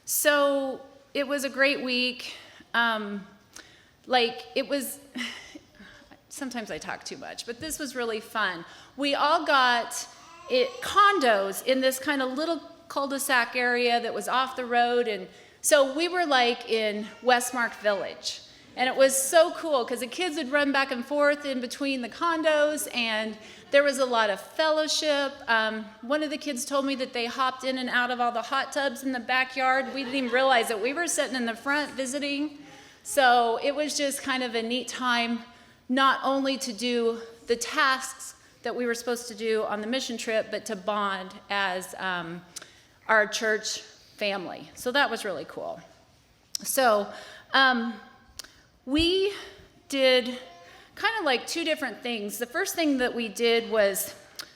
So it was a great week. It was, sometimes I talk too much, but this was really fun. We all got condos in this kind of little cul-de-sac area that was off the road. And so we were like in Westmark Village. And it was so cool because the kids would run back and forth in between the condos, and there was a lot of fellowship. One of the kids told me that they hopped in and out of all the hot tubs in the backyard. We didn't even realize that we were sitting in the front visiting. So it was just kind of a neat time, not only to do the tasks that we were supposed to do on the mission trip, but to bond as our church family. So that was really cool. So we did kind of like two different things. The first thing that we did was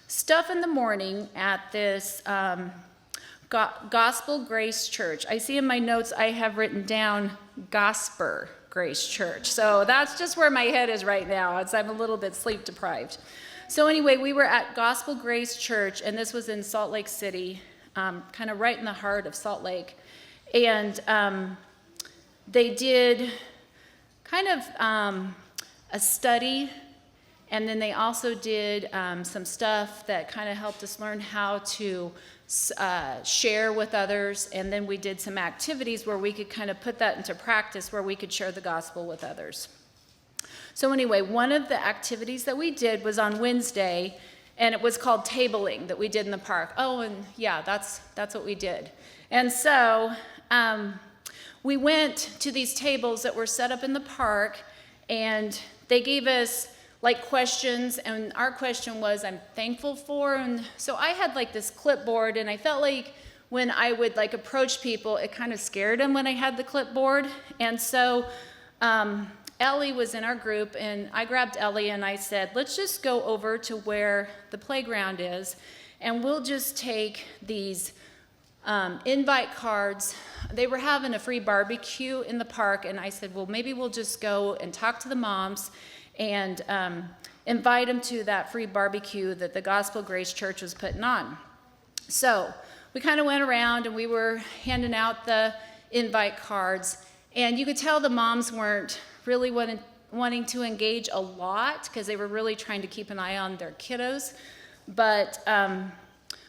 stuff in the morning at this Gospel Grace Church. I see in my notes I have written down Gosper Grace Church. So that's just where my head is right now. I'm a little bit sleep deprived. So anyway, we were at Gospel Grace Church, and this was in Salt Lake City, kind of right in the heart of Salt Lake. And they did kind of a study, and then they also did some stuff that kind of helped us learn how to share with others, and then we did some activities where we could kind of put that into practice, where we could share the gospel with others. So anyway, one of the activities that we did was on Wednesday, and it was called tabling, that we did in the park. Oh, and yeah, that's what we did. And so we went to these tables that were set up in the park, and they gave us like questions, and our question was, I'm thankful for. And so I had like this clipboard, and I felt like when I would like approach people, it kind of scared them when I had the clipboard. And so Ellie was in our group, and I grabbed Ellie and I said, let's just go over to where the playground is, and we'll just take these invite cards. They were having a free barbecue in the park, and I said, well, maybe we'll just go and talk to the moms and invite them to that free barbecue that the Gospel Grace Church was putting on. So we kind of went around, and we were handing out the invite cards, and you could tell the moms weren't really wanting to engage a lot because they were really trying to keep an eye on their kiddos. But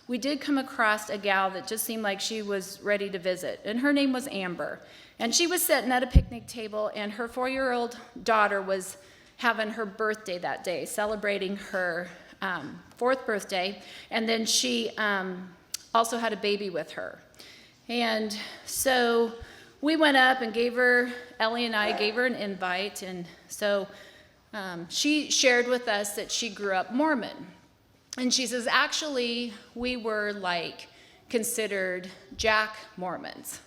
we did come across a gal that just seemed like she was ready to visit, and her name was Amber. And she was sitting at a picnic table, and her 4-year-old daughter was having her birthday that day, celebrating her 4th birthday, and then she also had a baby with her. And so we went up and Ellie and I gave her an invite, and so she shared with us that she grew up Mormon. And she says, actually, we were like considered Jack Mormons.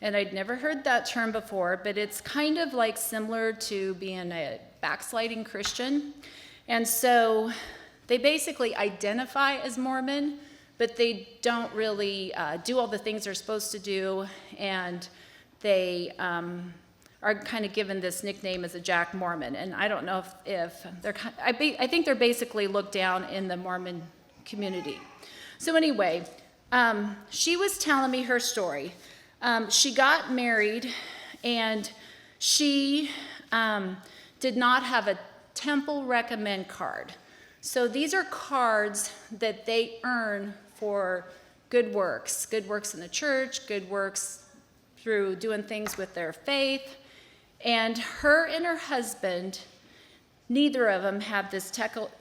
And I'd never heard that term before, but it's kind of like similar to being a backsliding Christian. And so they basically identify as Mormon, but they don't really do all the things they're supposed to do, and they are kind of given this nickname as a Jack Mormon. And I don't know if they're, I think they're basically looked down in the Mormon community. So anyway, she was telling me her story. She got married, and she did not have a temple recommend card. So these are cards that they earn for good works in the church, good works through doing things with their faith. And her and her husband, neither of them have this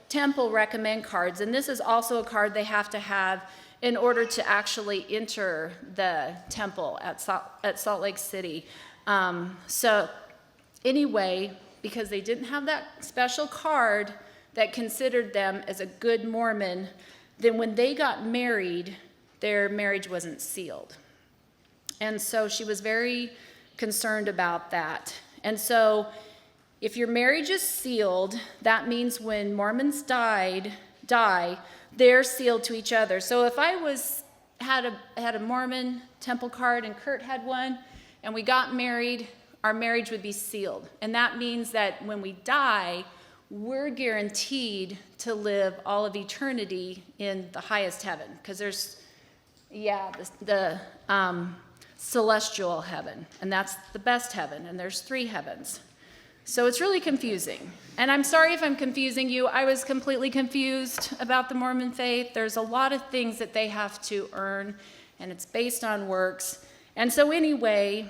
temple recommend cards. And this is also a card they have to have in order to actually enter the temple at Salt Lake City. So anyway, because they didn't have that special card that considered them as a good Mormon, then when they got married, their marriage wasn't sealed. And so she was very concerned about that. And so if your marriage is sealed, that means when Mormons die, they're sealed to each other. So if I had a Mormon temple card and Kurt had one, and we got married, our marriage would be sealed. And that means that when we die, we're guaranteed to live all of eternity in the highest heaven, because there's Yeah, the celestial heaven, and that's the best heaven, and there's 3 heavens. So it's really confusing. And I'm sorry if I'm confusing you. I was completely confused about the Mormon faith. There's a lot of things that they have to earn, and it's based on works. And so anyway,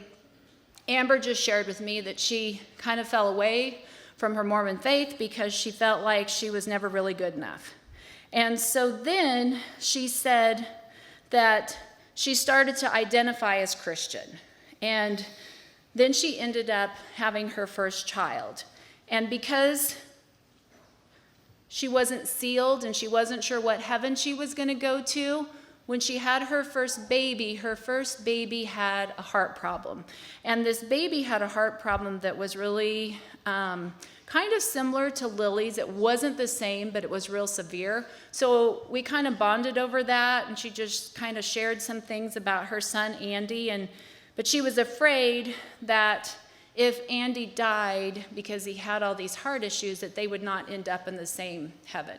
Amber just shared with me that she kind of fell away from her Mormon faith because she felt like she was never really good enough. And so then she said that she started to identify as Christian. And then she ended up having her first child. And because she wasn't sealed and she wasn't sure what heaven she was going to go to, when she had her first baby had a heart problem. And this baby had a heart problem that was really kind of similar to Lily's. It wasn't the same, but it was real severe. So we kind of bonded over that, and she just kind of shared some things about her son, Andy. But she was afraid that if Andy died because he had all these heart issues, that they would not end up in the same heaven.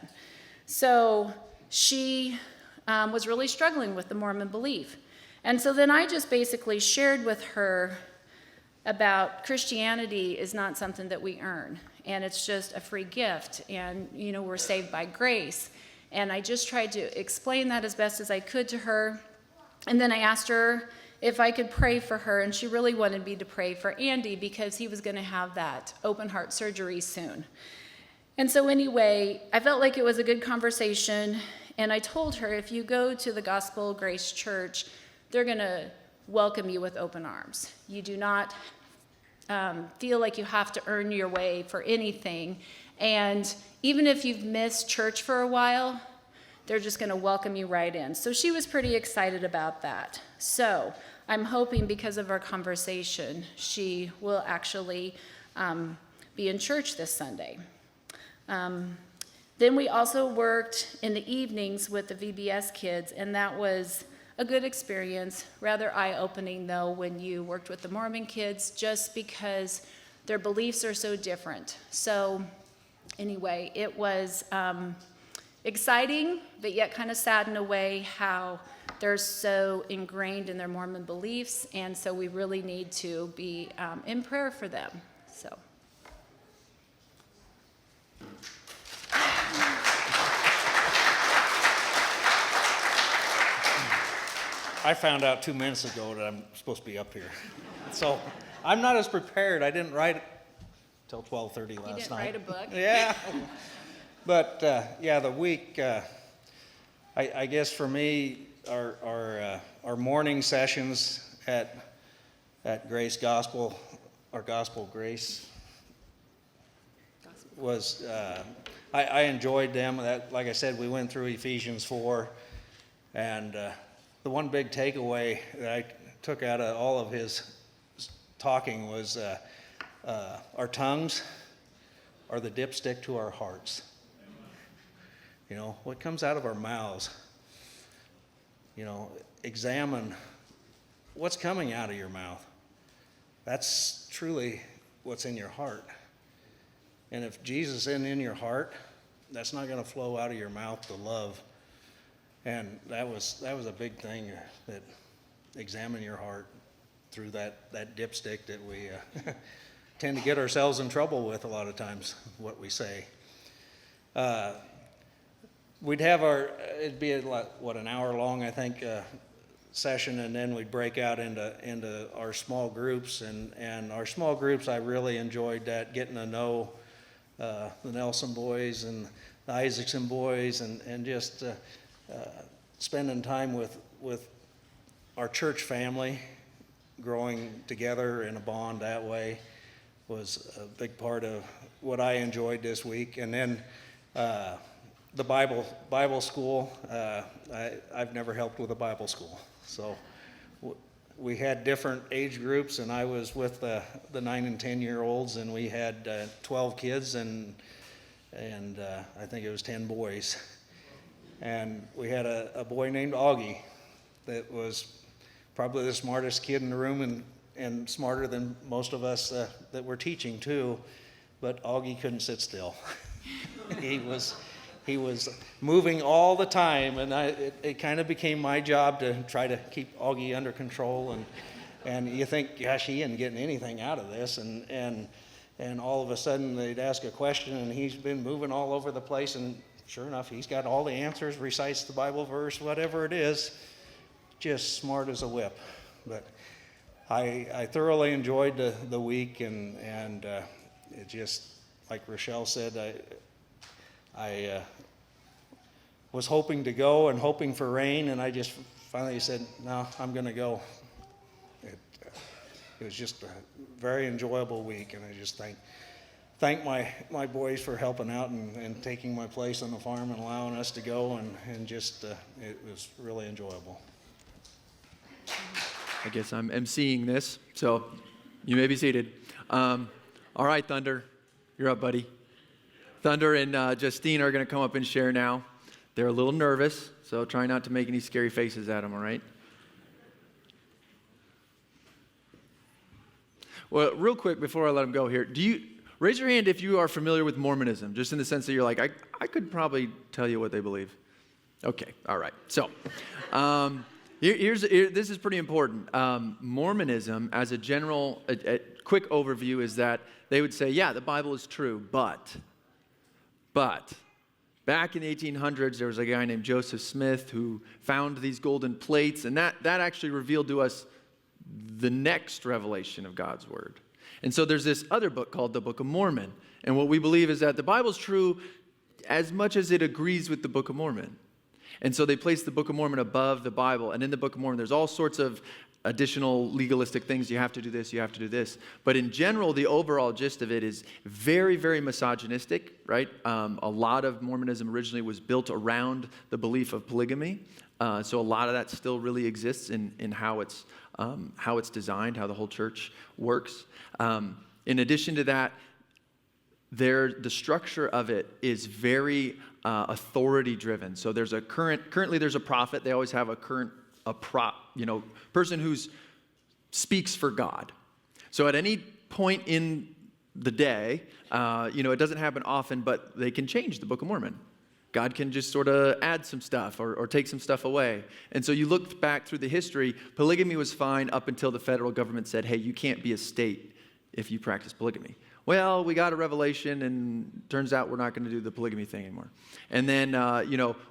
So she was really struggling with the Mormon belief. And so then I just basically shared with her about Christianity is not something that we earn, and it's just a free gift, and we're saved by grace. And I just tried to explain that as best as I could to her. And then I asked her if I could pray for her, and she really wanted me to pray for Andy because he was going to have that open heart surgery soon. And so anyway, I felt like it was a good conversation, and I told her, if you go to the Gospel Grace Church, they're going to welcome you with open arms. You do not feel like you have to earn your way for anything. And even if you've missed church for a while, they're just going to welcome you right in. So she was pretty excited about that. So I'm hoping because of our conversation, she will actually be in church this Sunday. Then we also worked in the evenings with the VBS kids, and that was a good experience, rather eye-opening though when you worked with the Mormon kids, just because their beliefs are so different. So anyway, it was exciting, but yet kind of sad in a way how they're so ingrained in their Mormon beliefs, and so we really need to be in prayer for them. So. I found out 2 minutes ago that I'm supposed to be up here. So I'm not as prepared. I didn't write it till 12:30 last night. You didn't write a book? Yeah. But yeah, the week, I guess for me, our morning sessions at Grace Gospel, or Gospel Grace, was, I enjoyed them. That, like I said, we went through Ephesians 4, and the one big takeaway that I took out of all of his talking was our tongues are the dipstick to our hearts. What comes out of our mouths, examine what's coming out of your mouth. That's truly what's in your heart. And if Jesus isn't in your heart, that's not going to flow out of your mouth to love. And that was a big thing, that examine your heart through that dipstick that we tend to get ourselves in trouble with a lot of times, what we say. We'd have it'd be an hour long, I think, session, and then we'd break out into our small groups. And our small groups, I really enjoyed that, getting to know the Nelson boys and the Isaacson boys, and just spending time with our church family, growing together in a bond that way was a big part of what I enjoyed this week. And then the Bible school, I've never helped with a Bible school. So we had different age groups, and I was with the 9 and 10-year-olds, and we had 12 kids and I think it was 10 boys. And we had a boy named Augie that was probably the smartest kid in the room, and smarter than most of us that were teaching too. But Augie couldn't sit still. He he was moving all the time, and it kind of became my job to try to keep Augie under control. And you think, gosh, he isn't getting anything out of this, and all of a sudden they'd ask a question, and he's been moving all over the place, and sure enough, he's got all the answers, recites the Bible verse, whatever it is, just smart as a whip. But I thoroughly enjoyed the week, and it just, like Rochelle said, I was hoping to go and hoping for rain, and I just finally said, no, I'm going to go. It was just a very enjoyable week, and I just thank my boys for helping out and taking my place on the farm and allowing us to go, and just it was really enjoyable. I guess I'm emceeing this, so you may be seated. All right, Thunder, you're up, buddy. Thunder and Justine are going to come up and share now. They're a little nervous, so try not to make any scary faces at them, all right? Well, real quick before I let them go here, raise your hand if you are familiar with Mormonism, just in the sense that you're like, I could probably tell you what they believe. Okay, all right. So, this is pretty important. Mormonism, as a general, a quick overview, is that they would say, yeah, the Bible is true, but back in the 1800s, there was a guy named Joseph Smith who found these golden plates, and that actually revealed to us the next revelation of God's Word. And so there's this other book called the Book of Mormon. And what we believe is that the Bible's true as much as it agrees with the Book of Mormon. And so they place the Book of Mormon above the Bible. And in the Book of Mormon, there's all sorts of additional legalistic things. You have to do this, you have to do this. But in general, the overall gist of it is very, very misogynistic, right? A lot of Mormonism originally was built around the belief of polygamy. So a lot of that still really exists in how it's designed, how the whole church works. In addition to that, the structure of it is very authority-driven. So there's currently there's a prophet. They always have a person who speaks for God. So at any point in the day, it doesn't happen often, but they can change the Book of Mormon. God can just sort of add some stuff or take some stuff away. And so you look back through the history, polygamy was fine up until the federal government said, hey, you can't be a state if you practice polygamy. Well, we got a revelation, and turns out we're not going to do the polygamy thing anymore. And then,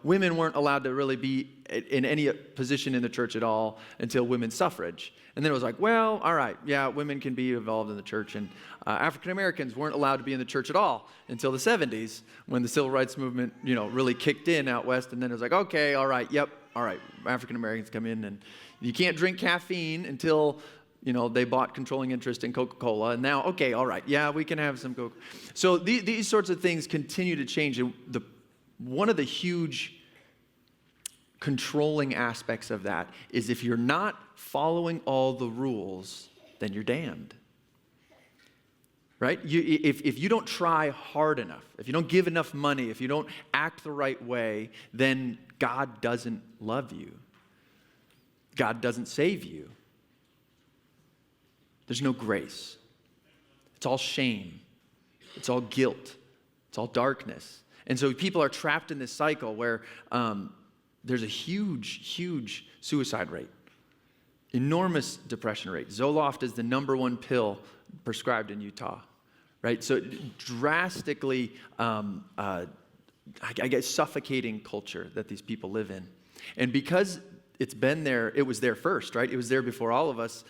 women weren't allowed to really be in any position in the church at all until women's suffrage. And then it was like, well, all right, yeah, women can be involved in the church. And African Americans weren't allowed to be in the church at all until the 70s, when the civil rights movement, really kicked in out west. And then it was like, okay, all right, yep, all right, African Americans come in, and you can't drink caffeine until they bought controlling interest in Coca-Cola, and now, okay, all right, yeah, we can have some Coke. So these sorts of things continue to change. And one of the huge controlling aspects of that is if you're not following all the rules, then you're damned. Right? If you don't try hard enough, if you don't give enough money, if you don't act the right way, then God doesn't love you. God doesn't save you. There's no grace. It's all shame. It's all guilt. It's all darkness. And so people are trapped in this cycle where there's a huge, huge suicide rate, enormous depression rate. Zoloft is the #1 pill prescribed in Utah, right? So drastically, I guess, suffocating culture that these people live in. And because it's been there, it was there first, right? It was there before all of us.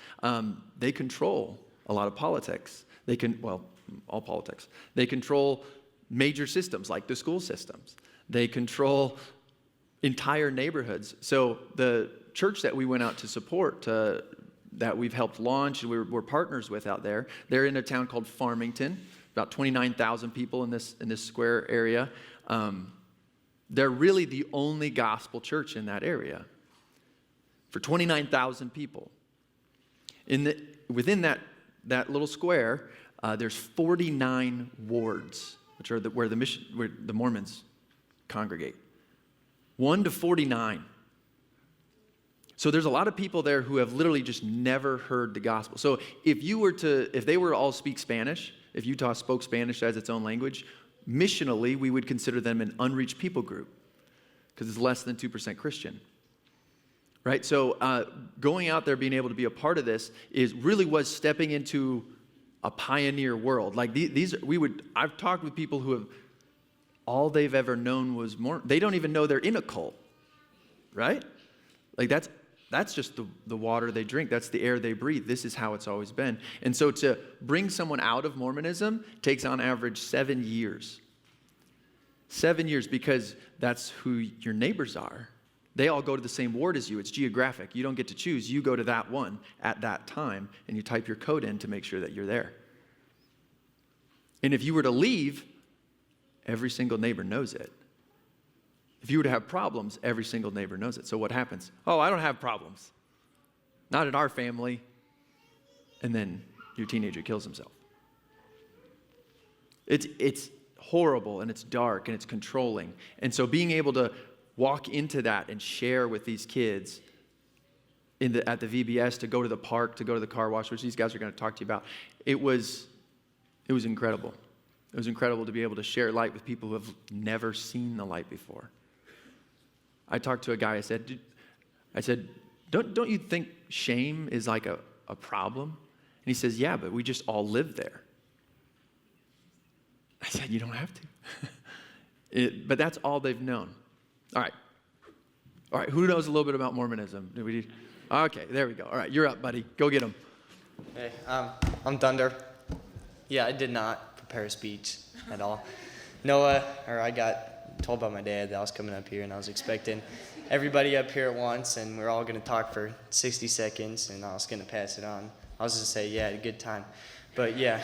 They control a lot of politics. All politics. They control major systems like the school systems. They control entire neighborhoods. So the church that we went out to support, that we've helped launch, and we're partners with out there, they're in a town called Farmington, about 29,000 people in this square area. They're really the only gospel church in that area for 29,000 people. Within that little square, there's 49 wards, which are where the Mormons congregate. 1 to 49. So there's a lot of people there who have literally just never heard the gospel. So if they were to all speak Spanish, if Utah spoke Spanish as its own language, missionally, we would consider them an unreached people group because it's less than 2% Christian. Right? So going out there, being able to be a part of this was stepping into a pioneer world. Like I've talked with people who have, all they've ever known was they don't even know they're in a cult. Right? Like that's just the water they drink. That's the air they breathe. This is how it's always been. And so to bring someone out of Mormonism takes on average 7 years. 7 years, because that's who your neighbors are. They all go to the same ward as you. It's geographic. You don't get to choose. You go to that one at that time, and you type your code in to make sure that you're there. And if you were to leave, every single neighbor knows it. If you were to have problems, every single neighbor knows it. So what happens? Oh, I don't have problems. Not in our family. And then your teenager kills himself. It's horrible, and it's dark, and it's controlling. And so being able to walk into that and share with these kids at the VBS, to go to the park, to go to the car wash, which these guys are going to talk to you about, it was incredible. It was incredible to be able to share light with people who have never seen the light before. I talked to a guy, I said, don't you think shame is like a problem? And he says, yeah, but we just all live there. I said, you don't have to. But that's all they've known. All right, who knows a little bit about Mormonism? Okay, there we go. All right, you're up, buddy. Go get him. Hey, I'm Thunder. Yeah, I did not prepare a speech at all. I got told by my dad that I was coming up here, and I was expecting everybody up here at once, and we're all going to talk for 60 seconds, and I was going to pass it on. I was going to say, yeah, I had a good time. But yeah.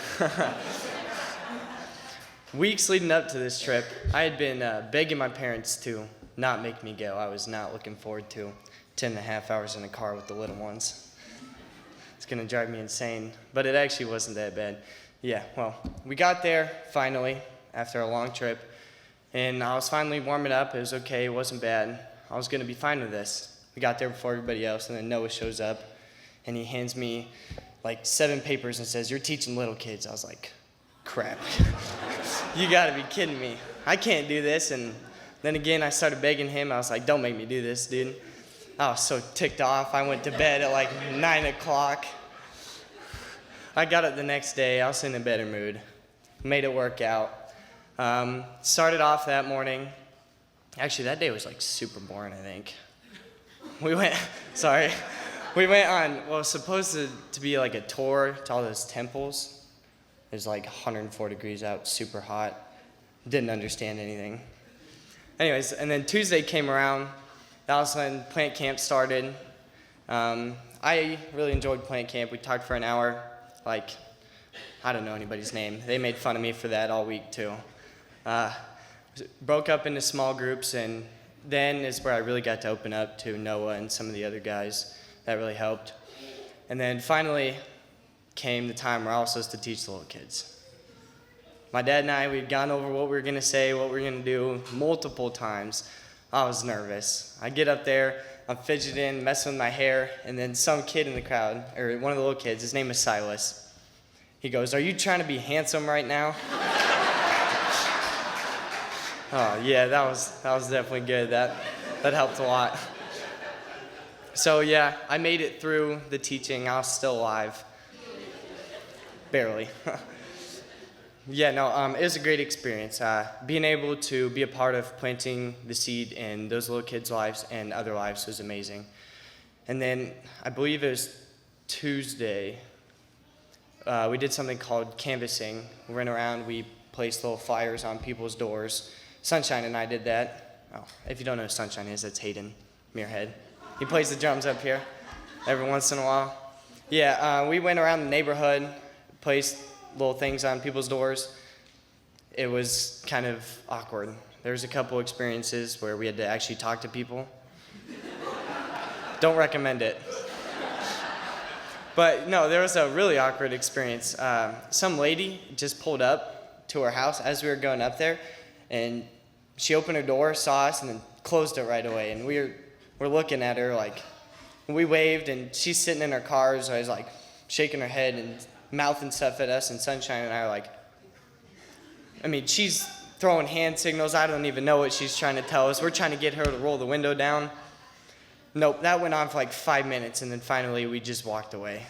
Weeks leading up to this trip, I had been begging my parents to not make me go. I was not looking forward to 10.5 hours in the car with the little ones. It's going to drive me insane, but it actually wasn't that bad. Yeah, well, we got there finally after a long trip, and I was finally warming up. It was okay. It wasn't bad. I was going to be fine with this. We got there before everybody else, and then Noah shows up, and he hands me like 7 papers and says, "You're teaching little kids." I was like, crap. You got to be kidding me. I can't do this. And then again, I started begging him. I was like, don't make me do this, dude. I was so ticked off. I went to bed at like 9 o'clock. I got up the next day. I was in a better mood. Made it work out. Started off that morning. Actually, that day was like super boring, I think. We went on, well, it was supposed to be like a tour to all those temples. It was like 104 degrees out, super hot. Didn't understand anything. Anyways, and then Tuesday came around. That was when plant camp started. I really enjoyed plant camp. We talked for an hour. Like, I don't know anybody's name. They made fun of me for that all week too. Broke up into small groups, and then is where I really got to open up to Noah and some of the other guys. That really helped. And then finally came the time where I was supposed to teach the little kids. My dad and I, we'd gone over what we were going to say, what we were going to do multiple times. I was nervous. I get up there, I'm fidgeting, messing with my hair, and then some kid in the crowd, or one of the little kids, his name is Silas. He goes, "Are you trying to be handsome right now?" Oh yeah, that was definitely good. That helped a lot. So yeah, I made it through the teaching. I was still alive. Barely. Yeah, no, it was a great experience. Being able to be a part of planting the seed in those little kids' lives and other lives was amazing. And then I believe it was Tuesday, we did something called canvassing. We went around, we placed little flyers on people's doors. Sunshine and I did that. Oh, if you don't know who Sunshine is, that's Hayden Muirhead. He plays the drums up here every once in a while. Yeah, we went around the neighborhood, placed little things on people's doors. It was kind of awkward. There was a couple experiences where we had to actually talk to people. Don't recommend it. But no, there was a really awkward experience. Some lady just pulled up to our house as we were going up there, and she opened her door, saw us, and then closed it right away. And we're looking at her like, we waved, and she's sitting in her car, so I was like shaking her head and mouthing stuff at us, and Sunshine and I are like, I mean, she's throwing hand signals. I don't even know what she's trying to tell us. We're trying to get her to roll the window down. Nope, that went on for like 5 minutes, and then finally we just walked away.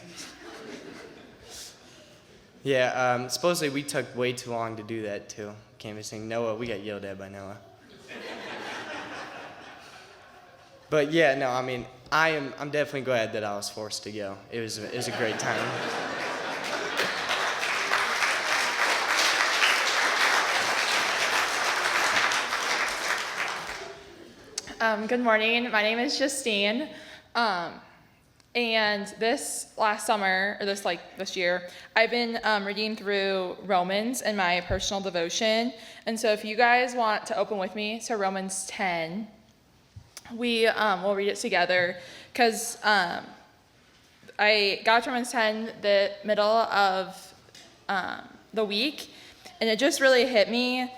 Yeah, supposedly we took way too long to do that too. Canvassing Noah, we got yelled at by Noah. But yeah, no, I mean, I'm definitely glad that I was forced to go. It was a great time. Good morning. My name is Justine. And this last summer, or this year, I've been reading through Romans in my personal devotion. And so if you guys want to open with me to Romans 10, we will read it together, because I got to Romans 10 the middle of the week, and it just really hit me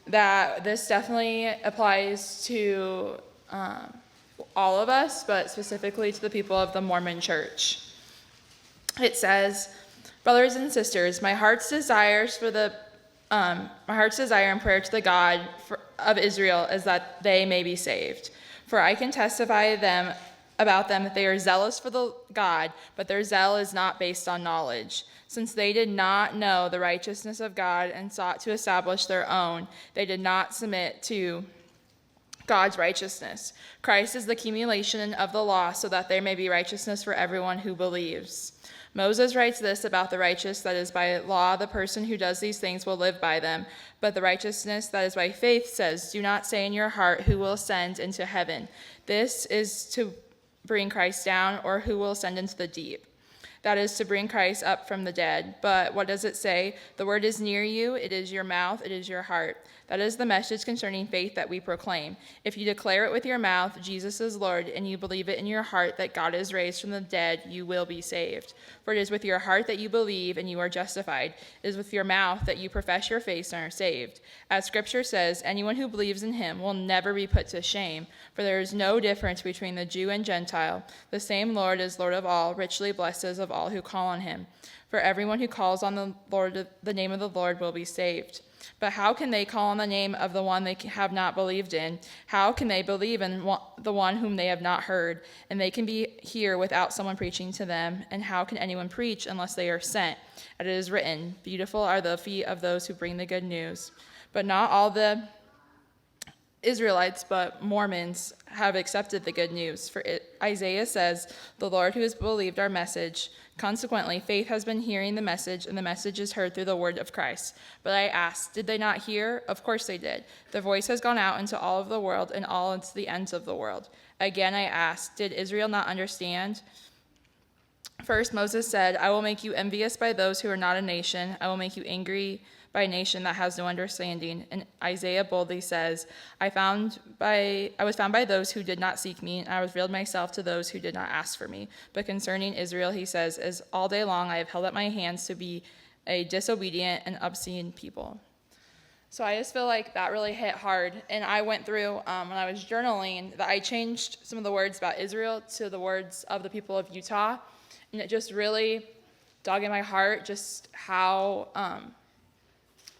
that this definitely applies to all of us, but specifically to the people of the Mormon Church. It says, "Brothers and sisters, my heart's desire and prayer to the God of Israel is that they may be saved. For I can testify about them that they are zealous for the God, but their zeal is not based on knowledge. Since they did not know the righteousness of God and sought to establish their own, they did not submit to God's righteousness. Christ is the accumulation of the law, so that there may be righteousness for everyone who believes. Moses writes this about the righteous, that is by law, the person who does these things will live by them. But the righteousness that is by faith says, do not say in your heart, who will ascend into heaven. This is to bring Christ down, or who will ascend into the deep. That is to bring Christ up from the dead. But what does it say? The word is near you, it is your mouth, it is your heart. That is the message concerning faith that we proclaim. If you declare it with your mouth, Jesus is Lord, and you believe it in your heart that God is raised from the dead, you will be saved. For it is with your heart that you believe, and you are justified. It is with your mouth that you profess your faith and are saved. As Scripture says, anyone who believes in him will never be put to shame. For there is no difference between the Jew and Gentile. The same Lord is Lord of all, richly blesses of all who call on him. For everyone who calls on the name of the Lord will be saved. But how can they call on the name of the one they have not believed in? How can they believe in the one whom they have not heard? And they can be here without someone preaching to them. And how can anyone preach unless they are sent? As it is written, beautiful are the feet of those who bring the good news. But not all the Israelites, but Mormons, have accepted the good news. For Isaiah says, the Lord who has believed our message. Consequently, faith has been hearing the message, and the message is heard through the word of Christ. But I asked, did they not hear? Of course they did. The voice has gone out into all of the world, and all into the ends of the world. Again I asked, did Israel not understand? First Moses said, I will make you envious by those who are not a nation. I will make you angry by a nation that has no understanding. And Isaiah boldly says, I was found by those who did not seek me, and I revealed myself to those who did not ask for me. But concerning Israel, he says, as all day long I have held up my hands to be a disobedient and obscene people. So I just feel like that really hit hard. And I went through, when I was journaling, that I changed some of the words about Israel to the words of the people of Utah. And it just really dug in my heart just how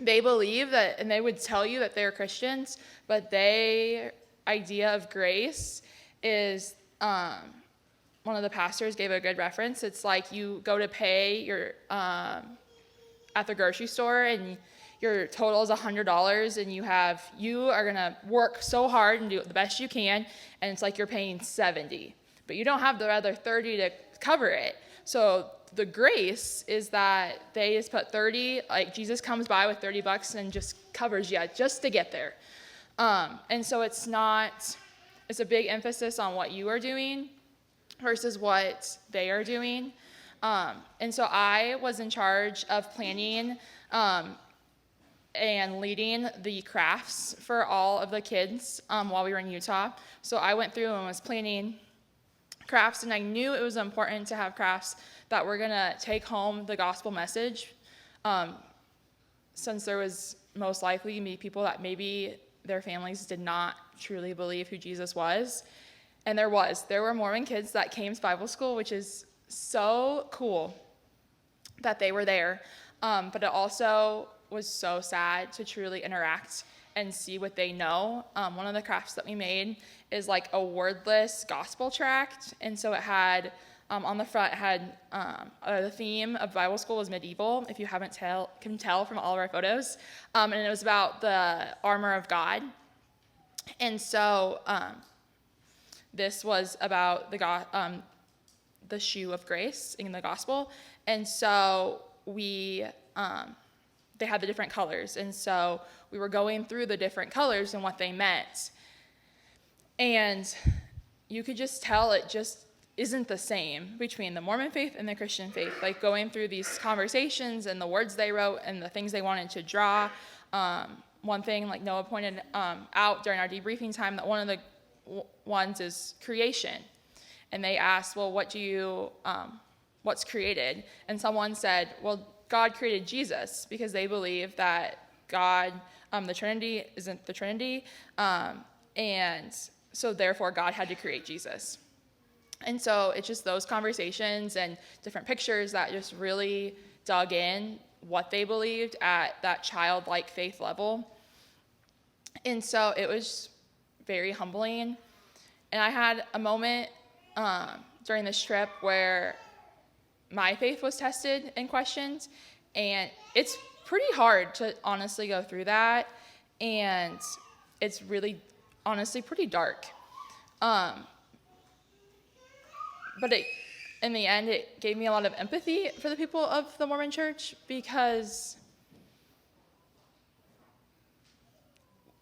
they believe that, and they would tell you that they're Christians, but their idea of grace is, one of the pastors gave a good reference. It's like you go to pay your at the grocery store, and your total is $100, and you are gonna work so hard and do the best you can, and it's like you're paying $70, but you don't have the other $30 to cover it. So the grace is that they just put 30, like Jesus comes by with $30 and just covers you just to get there. And so it's a big emphasis on what you are doing versus what they are doing. And so I was in charge of planning and leading the crafts for all of the kids while we were in Utah. So I went through and was planning crafts, and I knew it was important to have crafts that were going to take home the gospel message, since there was most likely to be people that maybe their families did not truly believe who Jesus was. And there were Mormon kids that came to Bible school, which is so cool that they were there, but it also was so sad to truly interact and see what they know. One of the crafts that we made is like a wordless gospel tract. And so it had, on the front, it had the theme of Bible school was medieval, if you can tell from all of our photos. And it was about the armor of God. And so this was about the shoe of grace in the gospel. And so they had the different colors. And so we were going through the different colors and what they meant. And you could just tell it just isn't the same between the Mormon faith and the Christian faith. Like going through these conversations and the words they wrote and the things they wanted to draw. One thing, like Noah pointed out during our debriefing time, that one of the ones is creation. And they asked, well, what's created? And someone said, well, God created Jesus, because they believe that God, the Trinity isn't the Trinity, and so therefore God had to create Jesus. And so it's just those conversations and different pictures that just really dug in what they believed at that childlike faith level. And so it was very humbling. And I had a moment during this trip where my faith was tested and questioned, and it's pretty hard to honestly go through that, and it's really honestly pretty dark. But in the end, it gave me a lot of empathy for the people of the Mormon Church, because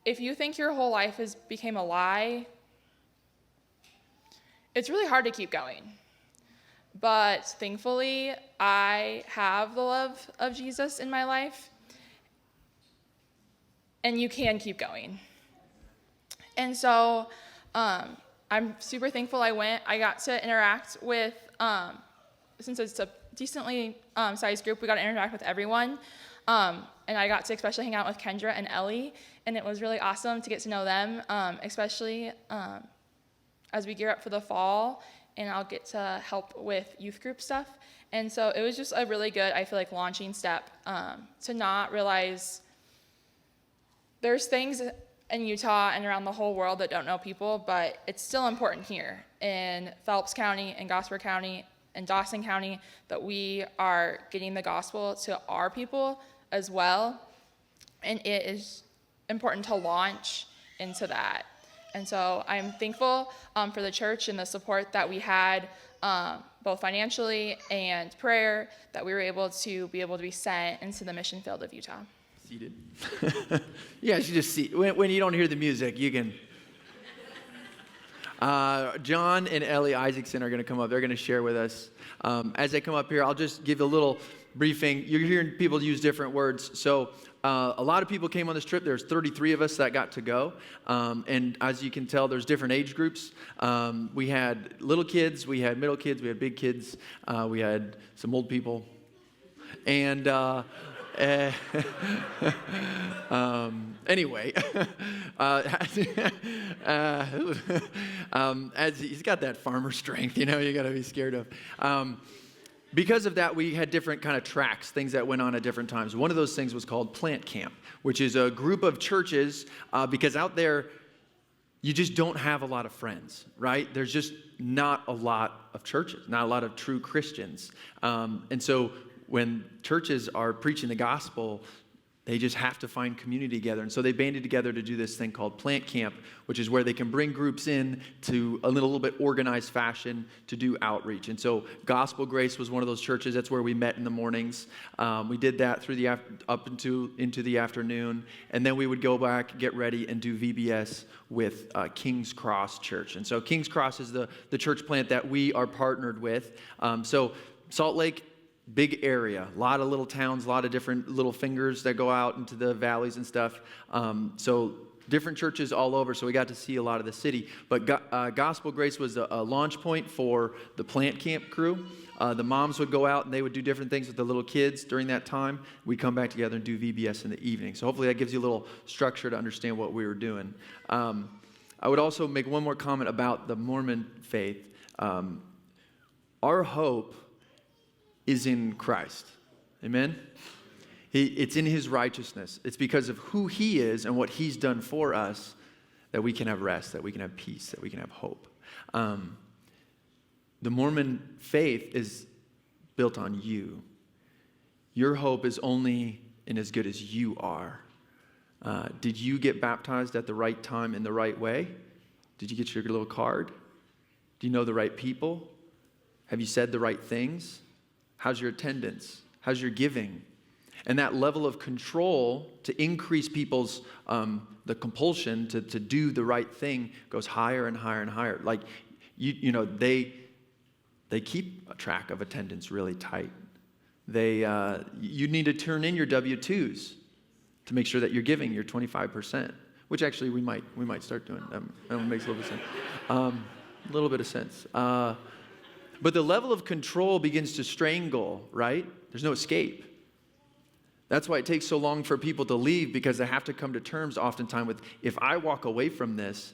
if you think your whole life became a lie, it's really hard to keep going. But thankfully, I have the love of Jesus in my life, and you can keep going. And so I'm super thankful I went. I got to interact with, since it's a decently sized group, we got to interact with everyone. And I got to especially hang out with Kendra and Ellie, and it was really awesome to get to know them, especially as we gear up for the fall, and I'll get to help with youth group stuff. And so it was just a really good, I feel like, launching step to not realize there's things in Utah and around the whole world that don't know people, but it's still important here in Phelps County and Gosper County and Dawson County that we are getting the gospel to our people as well. And it is important to launch into that. And so I'm thankful for the church and the support that we had, both financially and prayer, that we were able to be sent into the mission field of Utah. Seated. You guys should just see. When you don't hear the music, you can. John and Ellie Isaacson are going to come up. They're going to share with us. As they come up here, I'll just give a little briefing. You're hearing people use different words. So a lot of people came on this trip. There's 33 of us that got to go. And as you can tell, there's different age groups. We had little kids, we had middle kids, we had big kids, we had some old people. And anyway, as he's got that farmer strength, you got to be scared of. Because of that, we had different kind of tracks, things that went on at different times. One of those things was called Plant Camp, which is a group of churches, because out there, you just don't have a lot of friends, right? There's just not a lot of churches, not a lot of true Christians. And so when churches are preaching the gospel, they just have to find community together. And so they banded together to do this thing called Plant Camp, which is where they can bring groups in to a little bit organized fashion to do outreach. And so Gospel Grace was one of those churches. That's where we met in the mornings. We did that through up into the afternoon. And then we would go back, get ready, and do VBS with King's Cross Church. And so King's Cross is the church plant that we are partnered with. So Salt Lake, big area, a lot of little towns, a lot of different little fingers that go out into the valleys and stuff. So different churches all over, so we got to see a lot of the city. But Gospel Grace was a launch point for the Plant Camp crew. The moms would go out and they would do different things with the little kids during that time. We'd come back together and do VBS in the evening. So hopefully that gives you a little structure to understand what we were doing. I would also make one more comment about the Mormon faith. Our hope is in Christ. Amen? It's in his righteousness. It's because of who he is and what he's done for us that we can have rest, that we can have peace, that we can have hope. The Mormon faith is built on you. Your hope is only in as good as you are. Did you get baptized at the right time in the right way? Did you get your little card? Do you know the right people? Have you said the right things? How's your attendance? How's your giving? And that level of control to increase people's the compulsion to do the right thing goes higher and higher and higher. Like you know they keep a track of attendance really tight. You need to turn in your W-2s to make sure that you're giving your 25%, which actually we might start doing. That makes a little bit of sense. A little bit of sense. But the level of control begins to strangle, right? There's no escape. That's why it takes so long for people to leave, because they have to come to terms oftentimes with, if I walk away from this,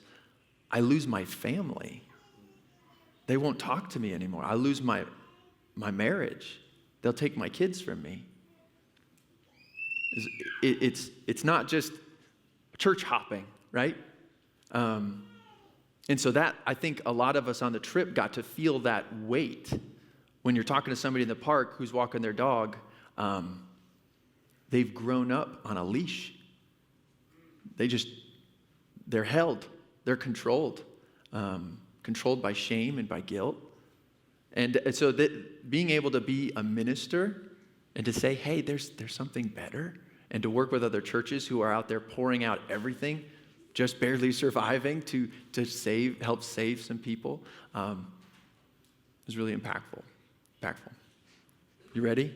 I lose my family. They won't talk to me anymore. I lose my marriage. They'll take my kids from me. It's not just church hopping, right? And so that, I think a lot of us on the trip got to feel that weight. When you're talking to somebody in the park who's walking their dog, they've grown up on a leash. They're held, they're controlled by shame and by guilt. And so that being able to be a minister and to say, hey, there's something better, and to work with other churches who are out there pouring out everything, just barely surviving to help save some people, is really impactful. You ready?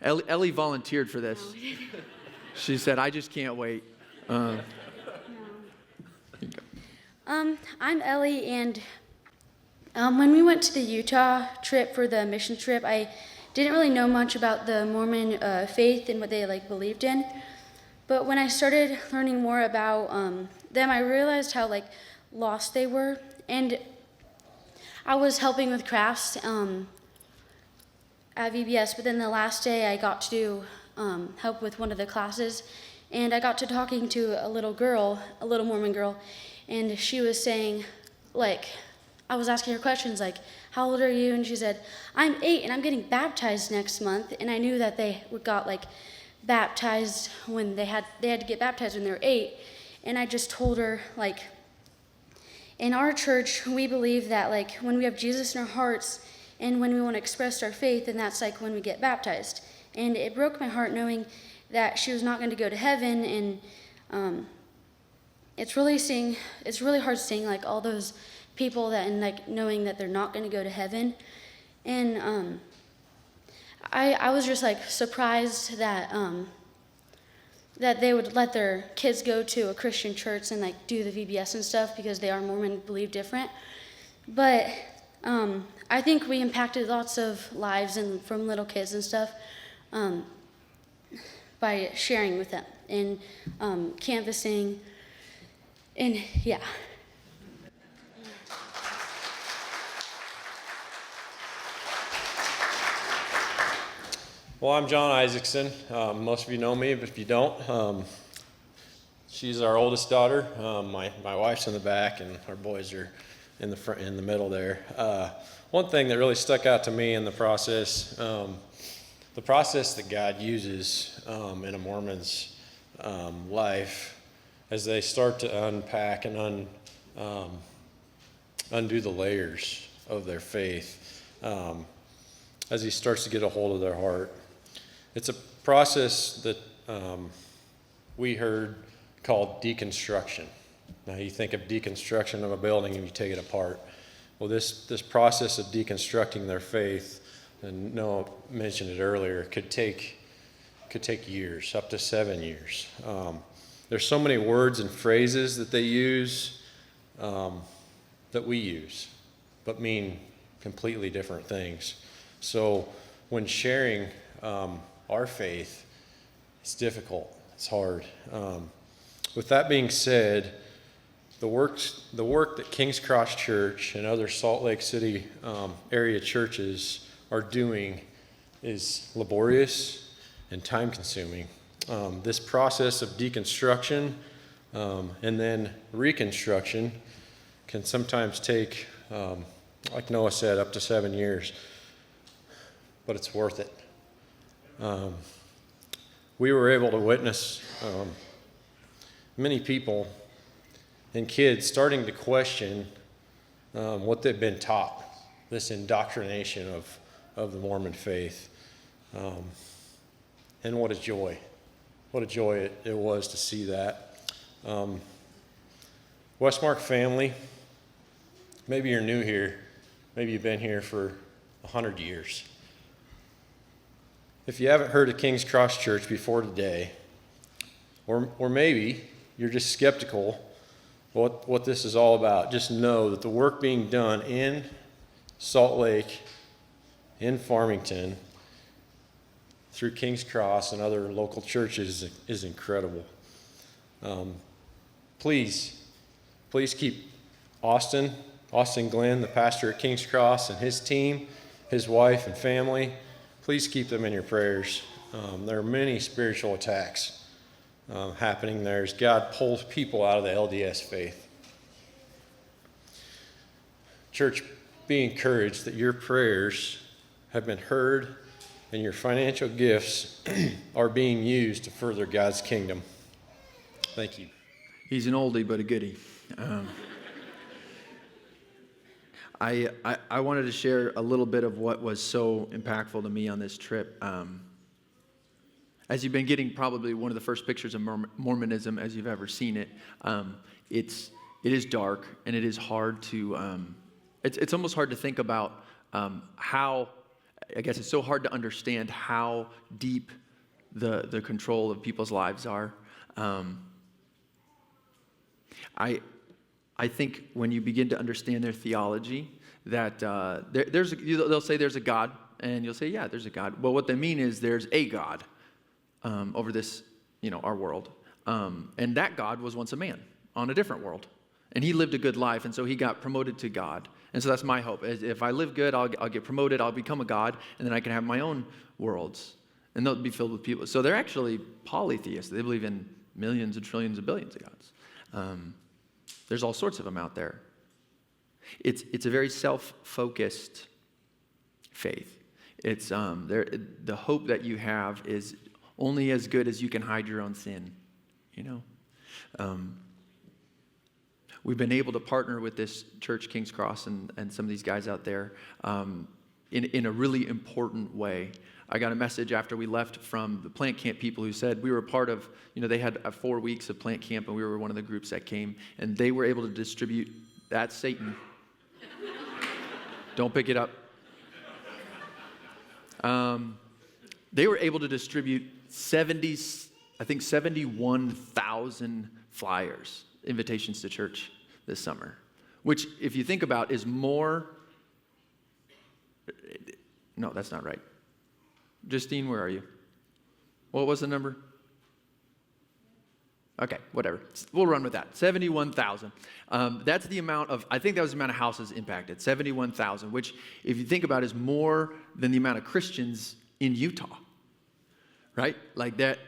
Ellie volunteered for this. She said, I just can't wait. I'm Ellie, and when we went to the Utah trip for the mission trip, I didn't really know much about the Mormon faith and what they believed in. But when I started learning more about them, I realized how lost they were. And I was helping with crafts at VBS, but then the last day I got to help with one of the classes, and I got to talking to a little Mormon girl, and she was saying, I was asking her questions how old are you? And she said, I'm 8 and I'm getting baptized next month. And I knew that they got baptized when they had to get baptized when they were 8. And I just told her, in our church, we believe that when we have Jesus in our hearts and when we want to express our faith, and that's when we get baptized. And it broke my heart knowing that she was not going to go to heaven. And it's really hard seeing all those people that, and knowing that they're not going to go to heaven. And I was just surprised that that they would let their kids go to a Christian church and do the VBS and stuff, because they are Mormon, believe different. But I think we impacted lots of lives and from little kids and stuff by sharing with them and canvassing, and yeah. Well, I'm John Isaacson. Most of you know me, but if you don't, she's our oldest daughter. My wife's in the back, and our boys are in the front, in the middle there. One thing that really stuck out to me in the process that God uses in a Mormon's life, as they start to unpack and undo the layers of their faith, as He starts to get a hold of their heart. It's a process that we heard called deconstruction. Now, you think of deconstruction of a building and you take it apart. Well, this process of deconstructing their faith, and Noah mentioned it earlier, could take years, up to 7 years. There's so many words and phrases that they use that we use, but mean completely different things. So when sharing our faith, it's difficult, it's hard. With that being said, the work that King's Cross Church and other Salt Lake City area churches are doing is laborious, and time consuming. This process of deconstruction and then reconstruction can sometimes take, like Noah said, up to 7 years, but it's worth it. We were able to witness many people and kids starting to question what they've been taught, this indoctrination of the Mormon faith. And what a joy. What a joy it was to see that. Westmark family, maybe you're new here. Maybe you've been here for 100 years. If you haven't heard of King's Cross Church before today, or maybe you're just skeptical what this is all about, just know that the work being done in Salt Lake, in Farmington, through King's Cross and other local churches is incredible. Please keep Austin Glenn, the pastor at King's Cross, and his team, his wife and family, please keep them in your prayers. There are many spiritual attacks happening there as God pulls people out of the LDS faith. Church, be encouraged that your prayers have been heard and your financial gifts are being used to further God's kingdom. Thank you. He's an oldie but a goodie. I wanted to share a little bit of what was so impactful to me on this trip. As you've been getting probably one of the first pictures of Mormonism as you've ever seen it, it is dark and it is hard to, it's almost hard to think about how, I guess it's so hard to understand how deep the control of people's lives are. I think when you begin to understand their theology, that they'll say there's a God, and you'll say, yeah, there's a God. Well, what they mean is there's a God over this, our world. And that God was once a man on a different world. And he lived a good life, and so he got promoted to God. And so that's my hope. If I live good, I'll get promoted, I'll become a God, and then I can have my own worlds. And they'll be filled with people. So they're actually polytheists. They believe in millions and trillions and billions of gods. There's all sorts of them out there. It's a very self-focused faith. It's the hope that you have is only as good as you can hide your own sin. We've been able to partner with this church, King's Cross, and some of these guys out there in a really important way. I got a message after we left from the plant camp people who said we were part of, they had 4 weeks of plant camp, and we were one of the groups that came, and they were able to distribute, that's Satan. Don't pick it up. They were able to distribute 71,000 flyers, invitations to church this summer, which, if you think about, is more. No, that's not right. Justine, where are you? What was the number? Okay, whatever. We'll run with that. 71,000. That's the amount of, I think that was the amount of houses impacted, 71,000, which, if you think about, is more than the amount of Christians in Utah, right? Like that,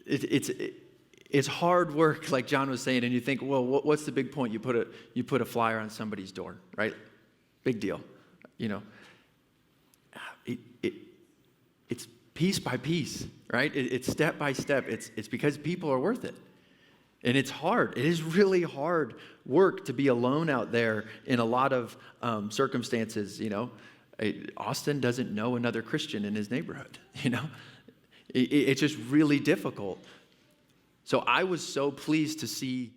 it's hard work, like John was saying, and you think, well, what's the big point? You put a flyer on somebody's door, right? Big deal, It's piece by piece, right? It's step by step. It's because people are worth it. And it's hard. It is really hard work to be alone out there in a lot of circumstances, Austin doesn't know another Christian in his neighborhood, It's just really difficult. So I was so pleased to see